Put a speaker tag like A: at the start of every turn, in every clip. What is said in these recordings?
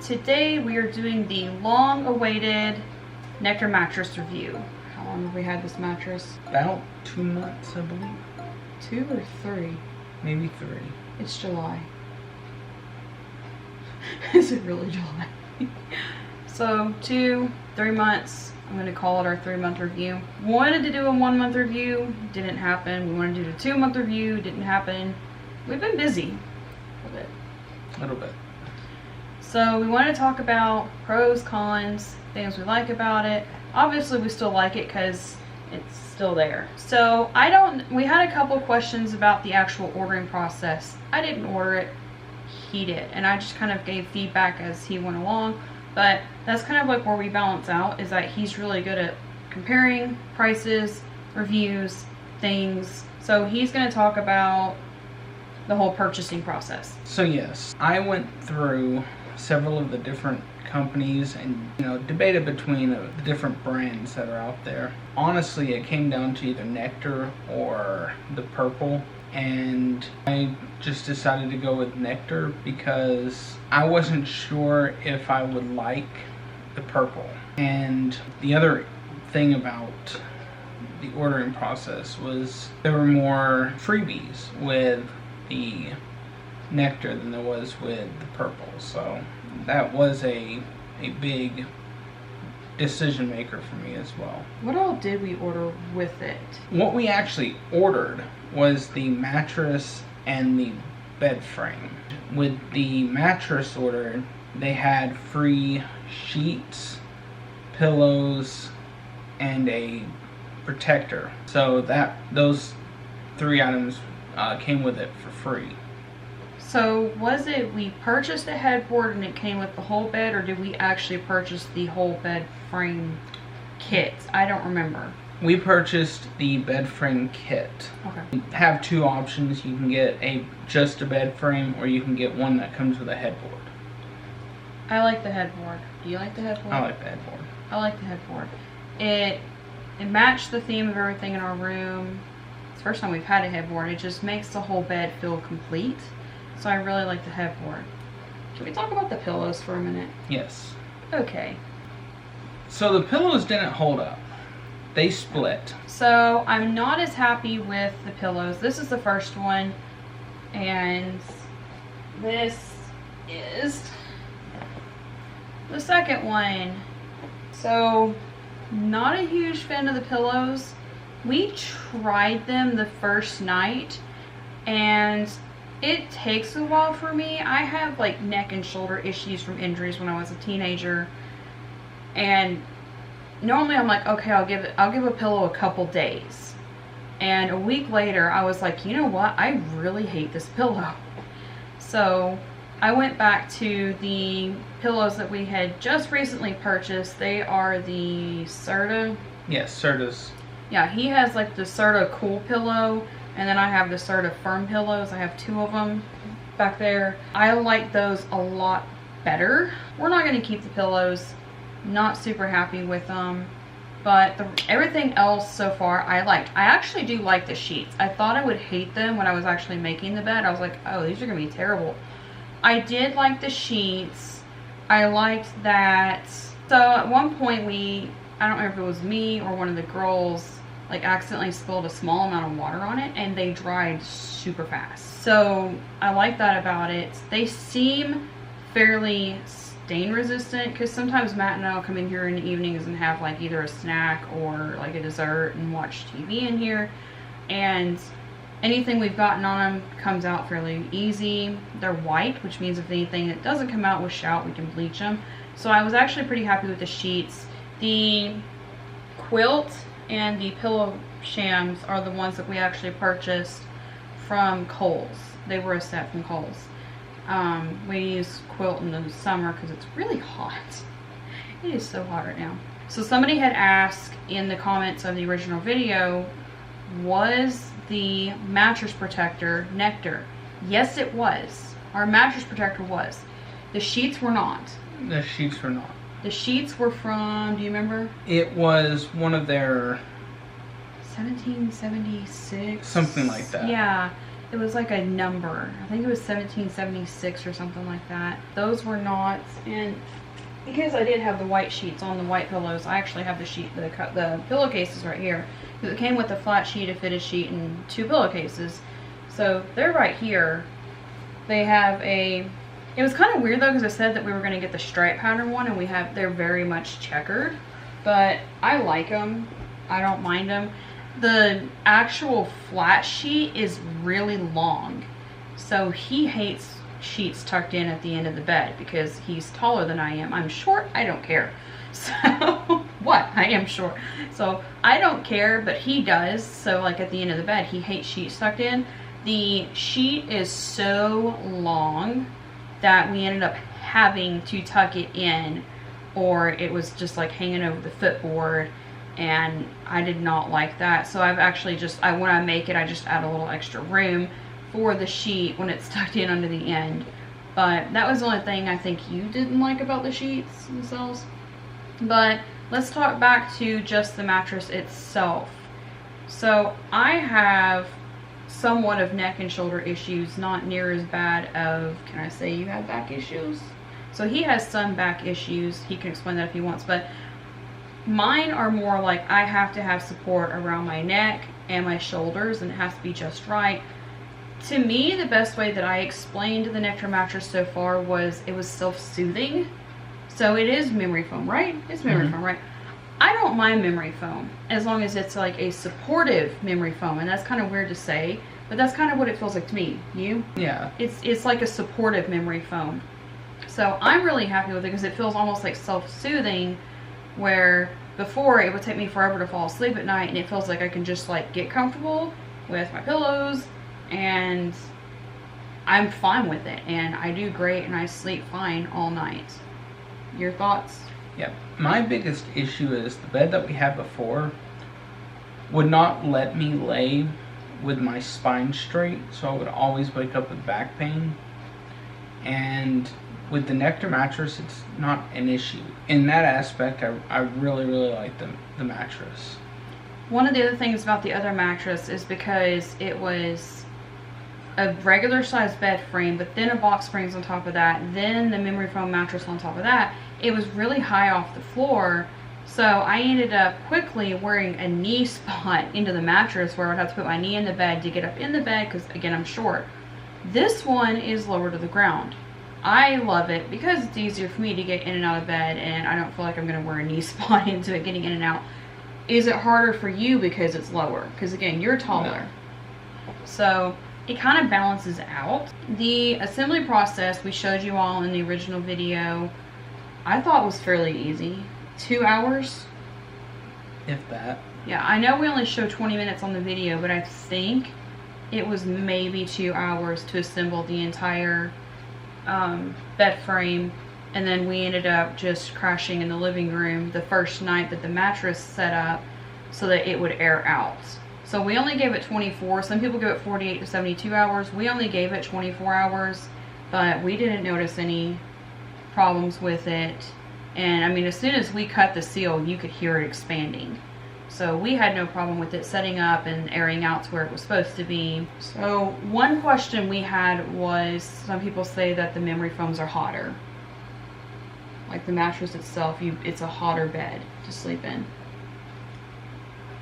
A: today we are doing the long-awaited Nectar Mattress review. How long have we had this mattress?
B: About 2 months, I believe.
A: 2 or 3?
B: Maybe 3.
A: It's July. Is it really July? So 2, 3 months. I'm going to call it our 3-month review. Wanted to do a 1-month review, didn't happen. We wanted to do a 2-month review, didn't happen. We've been busy
B: A little bit.
A: So we want to talk about pros, cons, things we like about it. Obviously we still like it because it's still there. So we had a couple questions about the actual ordering process. I didn't order it, he did. And I just kind of gave feedback as he went along. But that's kind of like where we balance out, is that he's really good at comparing prices, reviews, things. So he's going to talk about the whole purchasing process.
B: So yes, I went through several of the different companies and debated between the different brands that are out there. Honestly, it came down to either Nectar or the Purple, and I just decided to go with Nectar because I wasn't sure if I would like the Purple. And the other thing about the ordering process was there were more freebies with the Nectar than there was with the Purple, so that was a big decision maker for me as well.
A: What all did we order with it?
B: What we actually ordered was the mattress and the bed frame. With the mattress order, they had free sheets, pillows, and a protector. So those 3 items came with it for free.
A: So was it we purchased a headboard and it came with the whole bed, or did we actually purchase the whole bed frame kit? I don't remember.
B: We purchased the bed frame kit.
A: Okay.
B: You have 2 options. You can get just a bed frame, or you can get one that comes with a headboard.
A: I like the headboard. Do you like the headboard?
B: I like the headboard.
A: I like the headboard. It matched the theme of everything in our room. It's the first time we've had a headboard. It just makes the whole bed feel complete. So I really like the headboard. Can we talk about the pillows for a minute?
B: Yes.
A: Okay.
B: So the pillows didn't hold up. They split.
A: So I'm not as happy with the pillows. This is the first one. And this is the second one. So not a huge fan of the pillows. We tried them the first night and it takes a while for me. I have like neck and shoulder issues from injuries when I was a teenager, and normally I'm like, okay, I'll give a pillow a couple days. And a week later I was like, you know what, I really hate this pillow. So I went back to the pillows that we had just recently purchased. They are the Serta.
B: Yes, Sertas.
A: Yeah, he has like the Serta Cool pillow, and then I have the Serta Firm pillows. I have 2 of them back there. I like those a lot better. We're not going to keep the pillows. Not super happy with them. But everything else so far I liked. I actually do like the sheets. I thought I would hate them when I was actually making the bed. I was like, oh, these are going to be terrible. I did like the sheets. I liked that. So at one point I don't remember if it was me or one of the girls, like accidentally spilled a small amount of water on it and they dried super fast. So I like that about it. They seem fairly stain resistant, because sometimes Matt and I will come in here in the evenings and have like either a snack or like a dessert and watch TV in here, and anything we've gotten on them comes out fairly easy. They're white, which means if anything that doesn't come out with shout, we can bleach them. So I was actually pretty happy with the sheets. The quilt and the pillow shams are the ones that we actually purchased from Kohl's. They were a set from Kohl's. We use quilt in the summer because it's really hot. It is so hot right now. So somebody had asked in the comments of the original video, was the mattress protector Nectar? Yes, it was. Our mattress protector was. The sheets were not.
B: The sheets were not.
A: The sheets were from, do you remember?
B: It was one of their
A: 1776.
B: Something like that.
A: Yeah. it was like a number. I think it was 1776 or something like that. Those were not, and because I did have the white sheets on the white pillows, I actually have the pillowcases right here. Because it came with a flat sheet, a fitted sheet, and 2 pillowcases. So they're right here. They have a, it was kind of weird though, because I said that we were going to get the stripe pattern one, and they're very much checkered. But I like them. I don't mind them. The actual flat sheet is really long. So he hates sheets tucked in at the end of the bed because he's taller than I am. I'm short, I don't care. So, what? I am short. So, I don't care, but he does. So, like at the end of the bed, he hates sheets tucked in. The sheet is so long that we ended up having to tuck it in, or it was just like hanging over the footboard, and I did not like that. So, I've actually just, when I make it, I just add a little extra room for the sheet when it's tucked in under the end. But that was the only thing I think you didn't like about the sheets themselves. But let's talk back to just the mattress itself. So I have somewhat of neck and shoulder issues, not near as bad of, can I say you have back issues? So he has some back issues. He can explain that if he wants, but mine are more like I have to have support around my neck and my shoulders, and it has to be just right. To me, the best way that I explained the Nectar mattress so far was it was self-soothing. So it is memory foam, right? It's memory foam, right? I don't mind memory foam as long as it's like a supportive memory foam, and that's kind of weird to say, but that's kind of what it feels like to me. You?
B: Yeah.
A: It's like a supportive memory foam. So I'm really happy with it because it feels almost like self-soothing, where before it would take me forever to fall asleep at night, and it feels like I can just like get comfortable with my pillows, and I'm fine with it, and I do great, and I sleep fine all night. Your thoughts?
B: Yeah, my biggest issue is the bed that we had before would not let me lay with my spine straight, so I would always wake up with back pain. And with the Nectar mattress, it's not an issue. In that aspect, I really, really like the mattress.
A: One of the other things about the other mattress is because it was a regular sized bed frame, but then a box springs on top of that, then the memory foam mattress on top of that. It was really high off the floor, so I ended up quickly wearing a knee spot into the mattress where I would have to put my knee in the bed to get up in the bed because, again, I'm short. This one is lower to the ground. I love it because it's easier for me to get in and out of bed, and I don't feel like I'm going to wear a knee spot into it getting in and out. Is it harder for you because it's lower? Because, again, you're taller. No. So it kind of balances out. The assembly process we showed you all in the original video, I thought was fairly easy. 2 hours?
B: If that.
A: Yeah, I know we only showed 20 minutes on the video, but I think it was maybe 2 hours to assemble the entire bed frame. And then we ended up just crashing in the living room the first night that the mattress set up so that it would air out. So we only gave it 24. Some people give it 48 to 72 hours. We only gave it 24 hours, but we didn't notice any problems with it. And I mean, as soon as we cut the seal, you could hear it expanding. So we had no problem with it setting up and airing out to where it was supposed to be. So one question we had was, some people say that the memory foams are hotter. Like the mattress itself, it's a hotter bed to sleep in.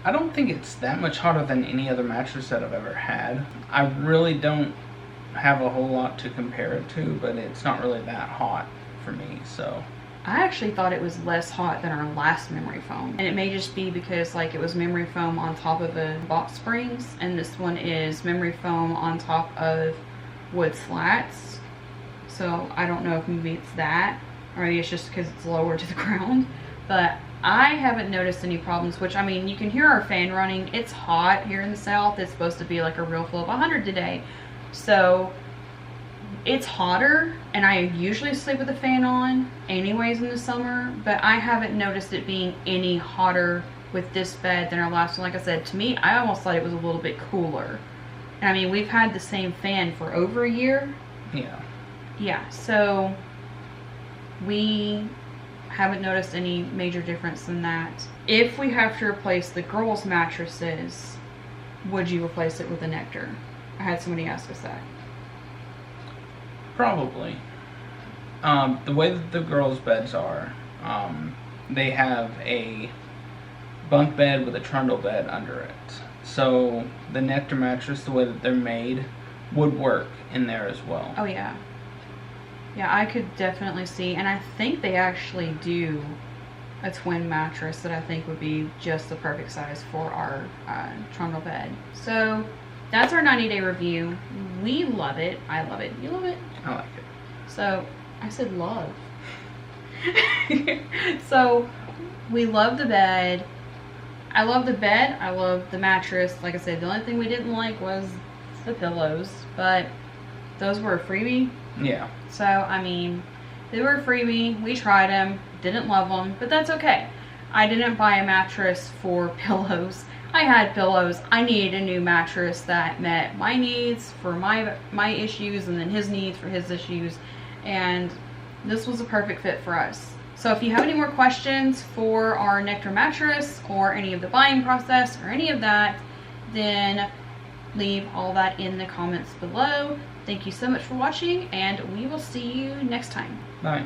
B: I don't think it's that much hotter than any other mattress that I've ever had. I really don't have a whole lot to compare it to, but it's not really that hot for me, so.
A: I actually thought it was less hot than our last memory foam. And it may just be because like it was memory foam on top of the box springs, and this one is memory foam on top of wood slats. So I don't know if maybe it's that, or maybe it's just because it's lower to the ground. But I haven't noticed any problems, which, I mean, you can hear our fan running. It's hot here in the south. It's supposed to be like a real flow of 100 today. So it's hotter, and I usually sleep with the fan on anyways in the summer, but I haven't noticed it being any hotter with this bed than our last one. Like I said, to me, I almost thought it was a little bit cooler. And I mean, we've had the same fan for over a year.
B: Yeah.
A: Yeah, so we haven't noticed any major difference than that. If we have to replace the girls' mattresses, would you replace it with a Nectar? I had somebody ask us that.
B: Probably. The way that the girls' beds are, they have a bunk bed with a trundle bed under it. So the Nectar mattress, the way that they're made, would work in there as well.
A: Oh yeah. Yeah, I could definitely see, and I think they actually do a twin mattress that I think would be just the perfect size for our trundle bed. So that's our 90-day review. We love it. I love it. You love it?
B: I like it.
A: So I said love. So we love the bed. I love the bed. I love the mattress. Like I said, the only thing we didn't like was the pillows, but those were a freebie.
B: Yeah.
A: So, I mean, they were a freebie. We tried them. Didn't love them, but that's okay. I didn't buy a mattress for pillows. I had pillows. I needed a new mattress that met my needs for my issues, and then his needs for his issues. And this was a perfect fit for us. So if you have any more questions for our Nectar mattress or any of the buying process or any of that, then leave all that in the comments below. Thank you so much for watching, and we will see you next time.
B: Bye.